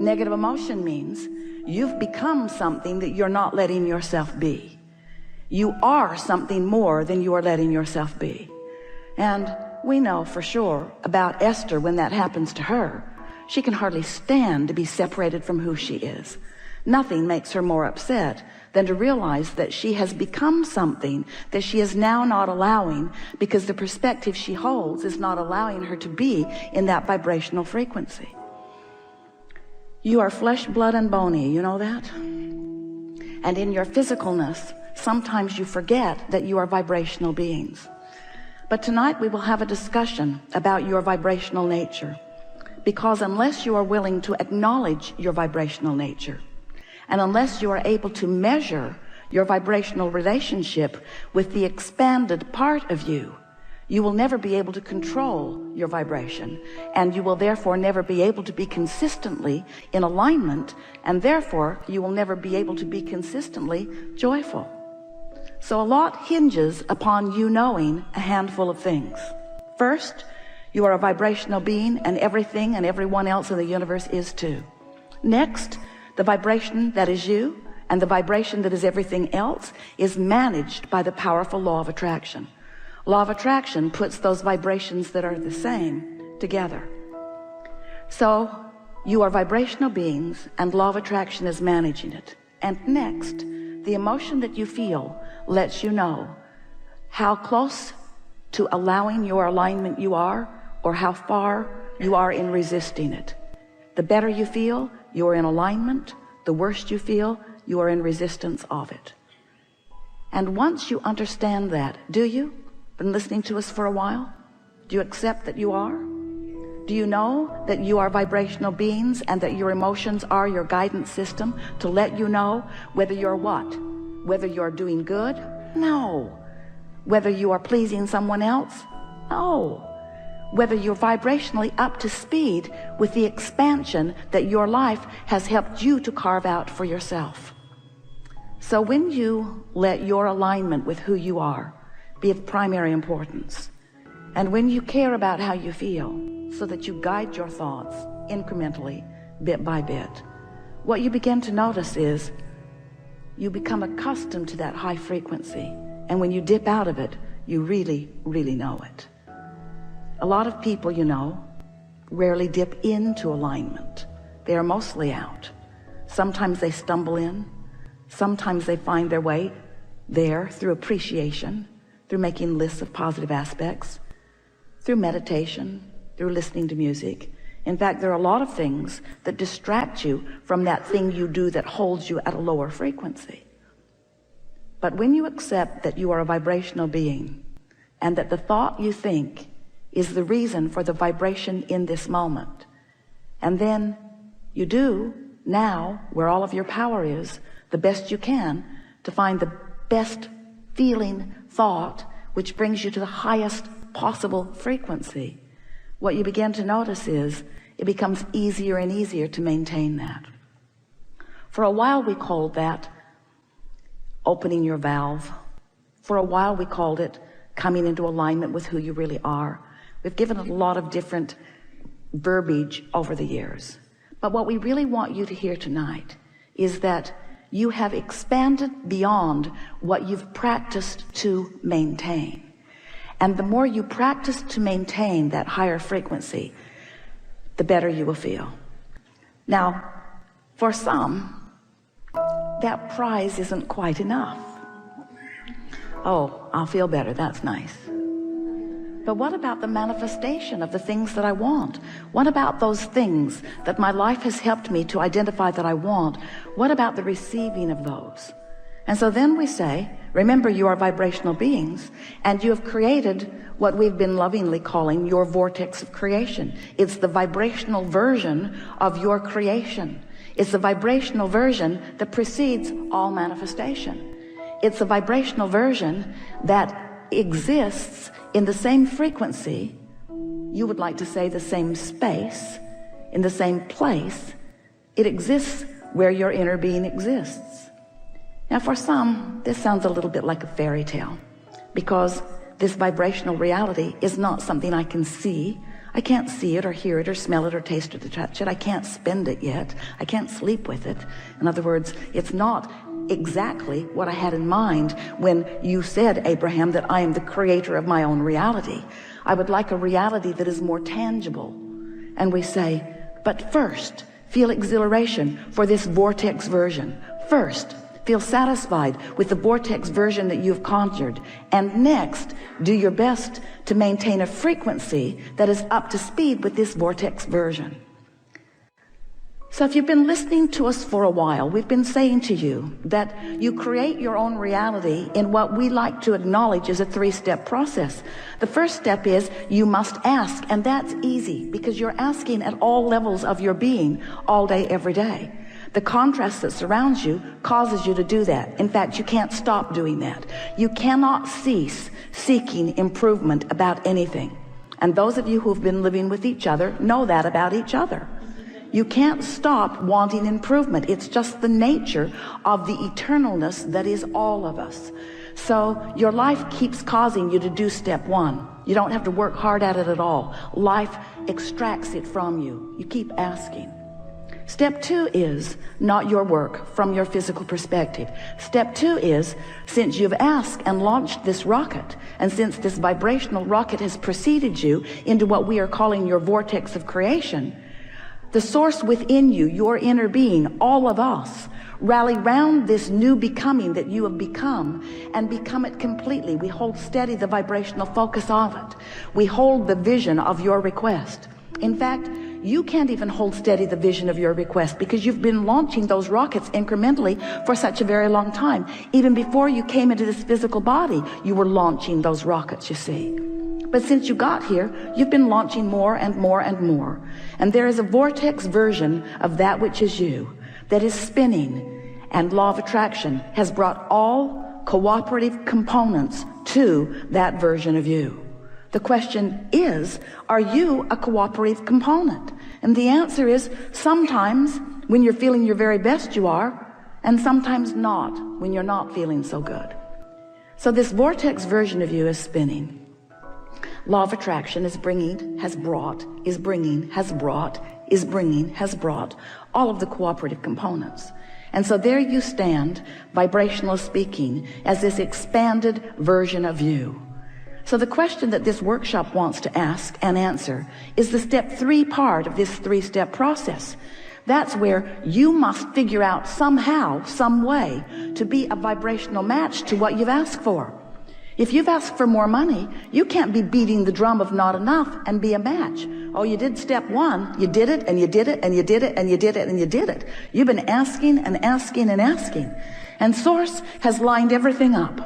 Negative emotion means you've become something that you're not letting yourself be. You are something more than you are letting yourself be. And we know for sure about Esther, when that happens to her, she can hardly stand to be separated from who she is. Nothing makes her more upset than to realize that she has become something that she is now not allowing, because the perspective she holds is not allowing her to be in that vibrational frequency. You are flesh, blood, and bony, you know that? And in your physicalness, sometimes you forget that you are vibrational beings. But tonight we will have a discussion about your vibrational nature, because unless you are willing to acknowledge your vibrational nature, and unless you are able to measure your vibrational relationship with the expanded part of you, you will never be able to control your vibration, and you will therefore never be able to be consistently in alignment, and therefore you will never be able to be consistently joyful. So a lot hinges upon you knowing a handful of things. First, you are a vibrational being, and everything and everyone else in the universe is too. Next, the vibration that is you and the vibration that is everything else is managed by the powerful law of attraction. Law of attraction puts those vibrations that are the same together. So you are vibrational beings, and law of attraction is managing it. And next, the emotion that you feel lets you know how close to allowing your alignment you are, or how far you are in resisting it. The better you feel, you are in alignment. The worse you feel, you are in resistance of it. And once you understand that, do you? Been listening to us for a while? Do you accept that you are? Do you know that you are vibrational beings, and that your emotions are your guidance system to let you know whether you're what? Whether you're doing good? No. Whether you are pleasing someone else? No. Whether you're vibrationally up to speed with the expansion that your life has helped you to carve out for yourself. So when you let your alignment with who you are be of primary importance, and when you care about how you feel, so that you guide your thoughts incrementally, bit by bit, what you begin to notice is you become accustomed to that high frequency, and when you dip out of it, you really, really know it. A lot of people, you know, rarely dip into alignment. They are mostly out. Sometimes they stumble in. Sometimes they find their way there through appreciation, through making lists of positive aspects, through meditation, through listening to music. In fact, there are a lot of things that distract you from that thing you do that holds you at a lower frequency. But when you accept that you are a vibrational being, and that the thought you think is the reason for the vibration in this moment, and then you do now, where all of your power is, the best you can to find the best feeling thought which brings you to the highest possible frequency, what you begin to notice is it becomes easier and easier to maintain that. For a while we called that opening your valve. For a while we called it coming into alignment with who you really are. We've given it a lot of different verbiage over the years. But what we really want you to hear tonight is that you have expanded beyond what you've practiced to maintain. And the more you practice to maintain that higher frequency, the better you will feel. Now, for some, that prize isn't quite enough. Oh, I'll feel better, that's nice. But what about the manifestation of the things that I want? What about those things that my life has helped me to identify that I want? What about the receiving of those? And so then we say, remember, you are vibrational beings, and you have created what we've been lovingly calling your vortex of creation. It's the vibrational version of your creation. It's the vibrational version that precedes all manifestation. It's a vibrational version that exists in the same frequency, you would like to say the same space, in the same place. It exists where your inner being exists. Now for some, this sounds a little bit like a fairy tale, because this vibrational reality is not something I can see. I can't see it or hear it or smell it or taste it or touch it. I can't spend it yet. I can't sleep with it. In other words, it's not exactly what I had in mind when you said, Abraham, that I am the creator of my own reality. I would like a reality that is more tangible. And we say, but first, feel exhilaration for this vortex version. First, feel satisfied with the vortex version that you've conjured. And next, do your best to maintain a frequency that is up to speed with this vortex version. So if you've been listening to us for a while, we've been saying to you that you create your own reality in what we like to acknowledge as a 3-step process. The first step is you must ask, and that's easy because you're asking at all levels of your being all day, every day. The contrast that surrounds you causes you to do that. In fact, you can't stop doing that. You cannot cease seeking improvement about anything. And those of you who've been living with each other know that about each other. You can't stop wanting improvement. It's just the nature of the eternalness that is all of us. So your life keeps causing you to do step 1. You don't have to work hard at it at all. Life extracts it from you. You keep asking. Step 2 is not your work from your physical perspective. Step 2 is, since you've asked and launched this rocket, and since this vibrational rocket has preceded you into what we are calling your vortex of creation, the source within you, your inner being, all of us, rally round this new becoming that you have become and become it completely. We hold steady the vibrational focus of it. We hold the vision of your request. In fact, you can't even hold steady the vision of your request because you've been launching those rockets incrementally for such a very long time. Even before you came into this physical body, you were launching those rockets, you see. But since you got here, you've been launching more and more and more. And there is a vortex version of that which is you that is spinning. And law of attraction has brought all cooperative components to that version of you. The question is, are you a cooperative component? And the answer is, sometimes when you're feeling your very best you are, and sometimes not when you're not feeling so good. So this vortex version of you is spinning. Law of attraction is bringing, has brought, is bringing, has brought, is bringing, has brought all of the cooperative components. And so there you stand, vibrationally speaking, as this expanded version of you. So the question that this workshop wants to ask and answer is the step 3 part of this 3-step process. That's where you must figure out somehow, some way to be a vibrational match to what you've asked for. If you've asked for more money, you can't be beating the drum of not enough and be a match. Oh, you did step 1, you did it, and you did it, and you did it, and you did it, and you did it. You've been asking and asking and asking. And Source has lined everything up.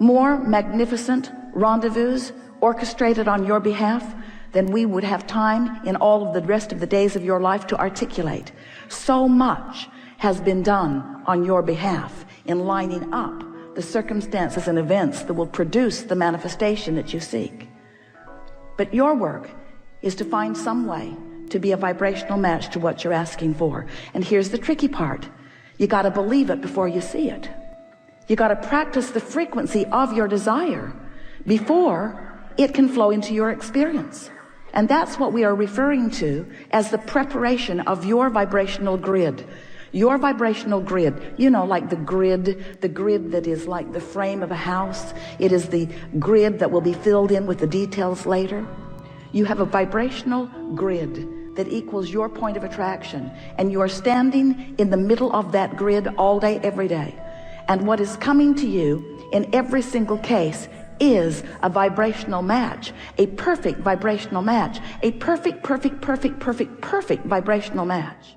More magnificent rendezvous orchestrated on your behalf than we would have time in all of the rest of the days of your life to articulate. So much has been done on your behalf in lining up the circumstances and events that will produce the manifestation that you seek. But your work is to find some way to be a vibrational match to what you're asking for. And here's the tricky part. You got to believe it before you see it. You got to practice the frequency of your desire before it can flow into your experience. And that's what we are referring to as the preparation of your vibrational grid. Your vibrational grid, you know, like the grid that is like the frame of a house. It is the grid that will be filled in with the details later. You have a vibrational grid that equals your point of attraction, and you are standing in the middle of that grid all day, every day. And what is coming to you in every single case is a vibrational match, a perfect vibrational match, a perfect vibrational match.